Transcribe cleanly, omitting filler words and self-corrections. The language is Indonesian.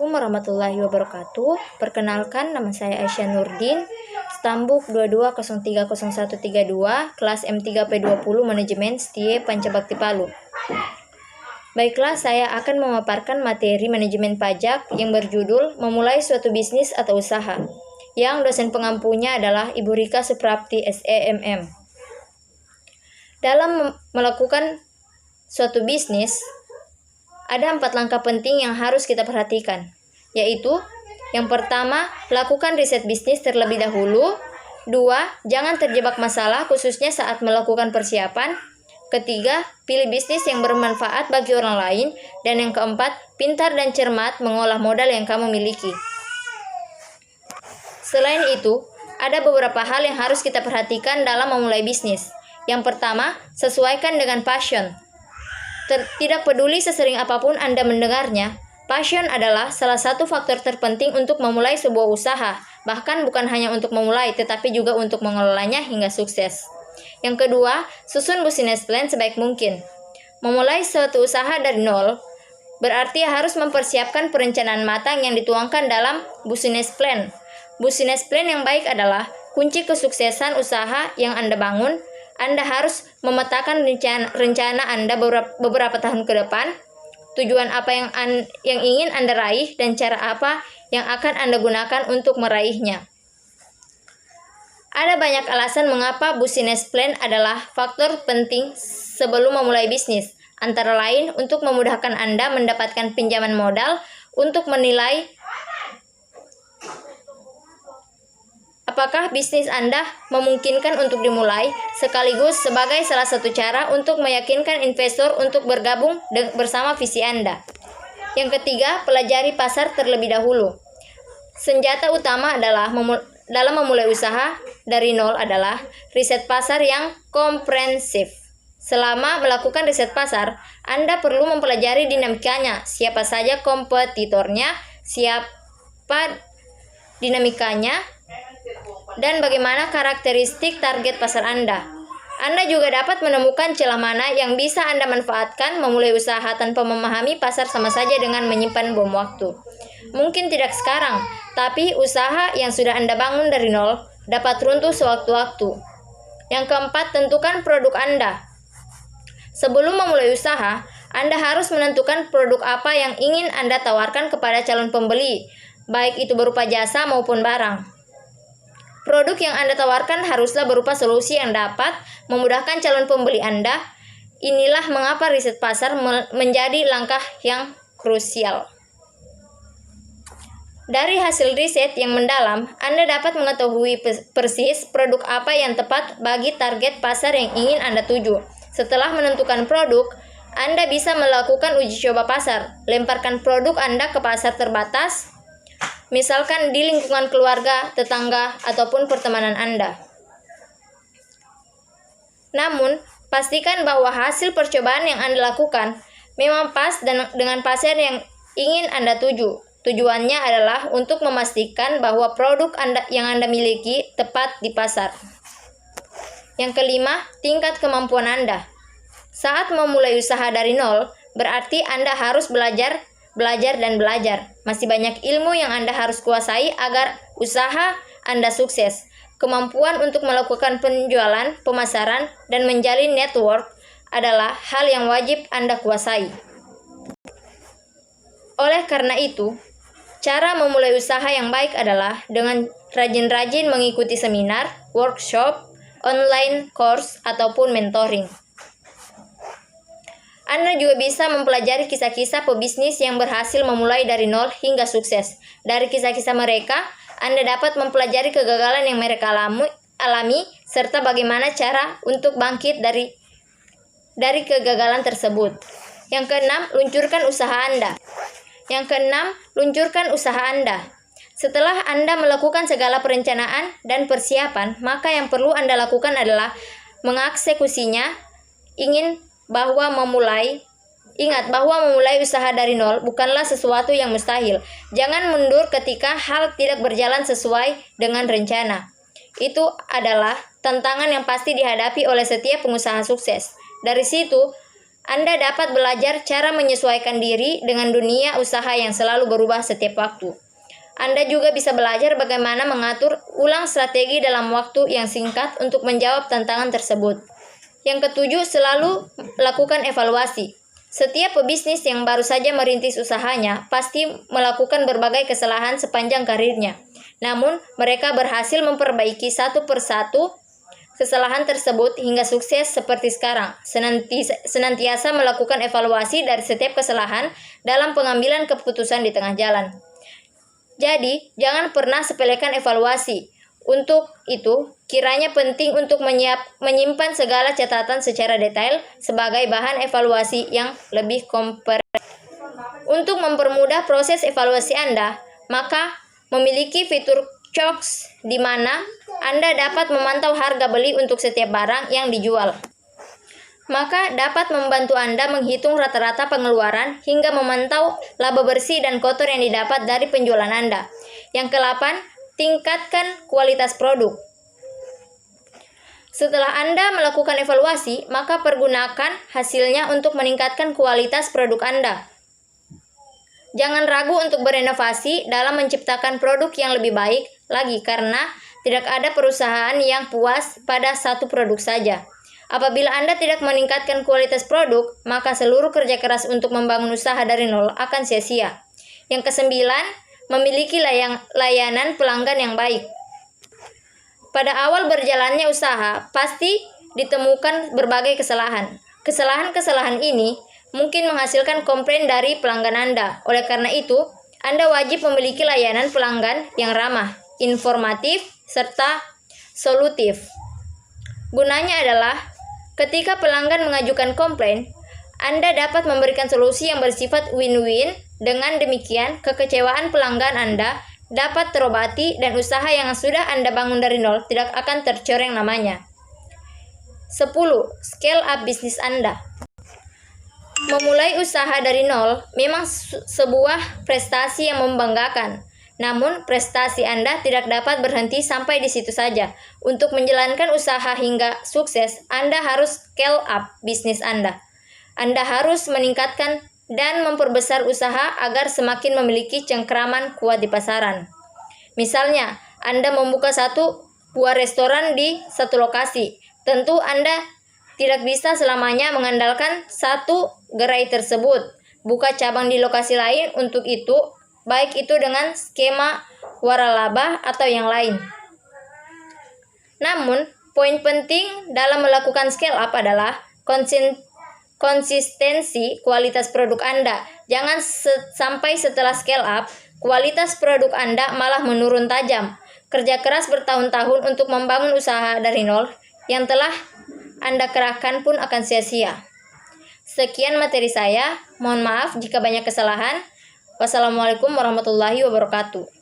Assalamualaikum warahmatullahi wabarakatuh. Perkenalkan, nama saya Aisyah Nurdin, Stambuk 22030132, kelas M3P20 Manajemen STIE Pancabakti Palu. Baiklah, saya akan memaparkan materi manajemen pajak yang berjudul Memulai Suatu Bisnis atau Usaha, yang dosen pengampunya adalah Ibu Rika Suprapti SEMM. Dalam melakukan suatu bisnis, ada 4 langkah penting yang harus kita perhatikan, yaitu yang pertama, lakukan riset bisnis terlebih dahulu. 2. Jangan terjebak masalah khususnya saat melakukan persiapan. Ketiga, pilih bisnis yang bermanfaat bagi orang lain. Dan yang keempat, pintar dan cermat mengolah modal yang kamu miliki. Selain itu, ada beberapa hal yang harus kita perhatikan dalam memulai bisnis. Yang pertama, sesuaikan dengan passion. Tidak peduli sesering apapun Anda mendengarnya, passion adalah salah satu faktor terpenting untuk memulai sebuah usaha. Bahkan bukan hanya untuk memulai, tetapi juga untuk mengelolanya hingga sukses. Yang kedua, susun business plan sebaik mungkin. Memulai suatu usaha dari nol berarti harus mempersiapkan perencanaan matang yang dituangkan dalam business plan. Business plan yang baik adalah kunci kesuksesan usaha yang Anda bangun. Anda harus memetakan rencana Anda beberapa tahun ke depan, tujuan apa yang ingin Anda raih, dan cara apa yang akan Anda gunakan untuk meraihnya. Ada banyak alasan mengapa business plan adalah faktor penting sebelum memulai bisnis, antara lain untuk memudahkan Anda mendapatkan pinjaman modal, untuk menilai apakah bisnis Anda memungkinkan untuk dimulai, sekaligus sebagai salah satu cara untuk meyakinkan investor untuk bergabung bersama visi Anda. Yang ketiga, pelajari pasar terlebih dahulu. Senjata utama dalam memulai usaha dari nol adalah riset pasar yang komprehensif. Selama melakukan riset pasar, Anda perlu mempelajari dinamikanya, siapa saja kompetitornya, siapa dinamikanya, dan bagaimana karakteristik target pasar Anda. Anda juga dapat menemukan celah mana yang bisa Anda manfaatkan. Memulai usaha tanpa memahami pasar sama saja dengan menyimpan bom waktu. Mungkin tidak sekarang, tapi usaha yang sudah Anda bangun dari nol dapat runtuh sewaktu-waktu. Yang keempat, tentukan produk Anda. Sebelum memulai usaha, Anda harus menentukan produk apa yang ingin Anda tawarkan kepada calon pembeli, baik itu berupa jasa maupun barang. Produk yang Anda tawarkan haruslah berupa solusi yang dapat memudahkan calon pembeli Anda. Inilah mengapa riset pasar menjadi langkah yang krusial. Dari hasil riset yang mendalam, Anda dapat mengetahui persis produk apa yang tepat bagi target pasar yang ingin Anda tuju. Setelah menentukan produk, Anda bisa melakukan uji coba pasar. Lemparkan produk Anda ke pasar terbatas, misalkan di lingkungan keluarga, tetangga, ataupun pertemanan Anda. Namun, pastikan bahwa hasil percobaan yang Anda lakukan memang pas dengan pasar yang ingin Anda tuju. Tujuannya adalah untuk memastikan bahwa produk yang Anda miliki tepat di pasar. Yang kelima, tingkat kemampuan Anda. Saat memulai usaha dari nol, berarti Anda harus belajar. Masih banyak ilmu yang Anda harus kuasai agar usaha Anda sukses. Kemampuan untuk melakukan penjualan, pemasaran, dan menjalin network adalah hal yang wajib Anda kuasai. Oleh karena itu, cara memulai usaha yang baik adalah dengan rajin-rajin mengikuti seminar, workshop, online course, ataupun mentoring. Anda juga bisa mempelajari kisah-kisah pebisnis yang berhasil memulai dari nol hingga sukses. Dari kisah-kisah mereka, Anda dapat mempelajari kegagalan yang mereka alami, serta bagaimana cara untuk bangkit dari kegagalan tersebut. Yang keenam, luncurkan usaha Anda. Setelah Anda melakukan segala perencanaan dan persiapan, maka yang perlu Anda lakukan adalah mengeksekusinya. Ingat bahwa memulai usaha dari nol bukanlah sesuatu yang mustahil. Jangan mundur ketika hal tidak berjalan sesuai dengan rencana. Itu adalah tantangan yang pasti dihadapi oleh setiap pengusaha sukses. Dari situ, Anda dapat belajar cara menyesuaikan diri dengan dunia usaha yang selalu berubah setiap waktu. Anda juga bisa belajar bagaimana mengatur ulang strategi dalam waktu yang singkat untuk menjawab tantangan tersebut. Yang ketujuh, selalu lakukan evaluasi. Setiap pebisnis yang baru saja merintis usahanya pasti melakukan berbagai kesalahan sepanjang karirnya. Namun, mereka berhasil memperbaiki satu persatu kesalahan tersebut hingga sukses seperti sekarang. Senantiasa melakukan evaluasi dari setiap kesalahan dalam pengambilan keputusan di tengah jalan. Jadi, jangan pernah sepelekan evaluasi. Untuk itu, kiranya penting untuk menyimpan segala catatan secara detail sebagai bahan evaluasi yang lebih komprehensif. Untuk mempermudah proses evaluasi Anda, maka memiliki fitur Chocks di mana Anda dapat memantau harga beli untuk setiap barang yang dijual. Maka dapat membantu Anda menghitung rata-rata pengeluaran hingga memantau laba bersih dan kotor yang didapat dari penjualan Anda. Yang ke-8, tingkatkan kualitas produk. Setelah Anda melakukan evaluasi, maka pergunakan hasilnya untuk meningkatkan kualitas produk Anda. Jangan ragu untuk berinovasi dalam menciptakan produk yang lebih baik lagi karena tidak ada perusahaan yang puas pada satu produk saja. Apabila Anda tidak meningkatkan kualitas produk, maka seluruh kerja keras untuk membangun usaha dari nol akan sia-sia. Yang ke-9, memiliki layanan pelanggan yang baik. Pada awal berjalannya usaha, pasti ditemukan berbagai kesalahan. Kesalahan-kesalahan ini mungkin menghasilkan komplain dari pelanggan Anda. Oleh karena itu, Anda wajib memiliki layanan pelanggan yang ramah, informatif, serta solutif. Gunanya adalah, ketika pelanggan mengajukan komplain, Anda dapat memberikan solusi yang bersifat win-win. Dengan demikian, kekecewaan pelanggan Anda dapat terobati dan usaha yang sudah Anda bangun dari nol tidak akan tercoreng namanya. 10. Scale up bisnis Anda. Memulai usaha dari nol memang sebuah prestasi yang membanggakan. Namun, prestasi Anda tidak dapat berhenti sampai di situ saja. Untuk menjalankan usaha hingga sukses, Anda harus scale up bisnis Anda. Anda harus meningkatkan dan memperbesar usaha agar semakin memiliki cengkraman kuat di pasaran. Misalnya, Anda membuka satu buah restoran di satu lokasi. Tentu Anda tidak bisa selamanya mengandalkan satu gerai tersebut. Buka cabang di lokasi lain untuk itu, baik itu dengan skema waralaba atau yang lain. Namun, poin penting dalam melakukan scale up adalah konsistensi kualitas produk Anda. Jangan sampai setelah scale up, kualitas produk Anda malah menurun tajam. Kerja keras bertahun-tahun untuk membangun usaha dari nol yang telah Anda kerahkan pun akan sia-sia. Sekian materi saya. Mohon maaf jika banyak kesalahan. Wassalamualaikum warahmatullahi wabarakatuh.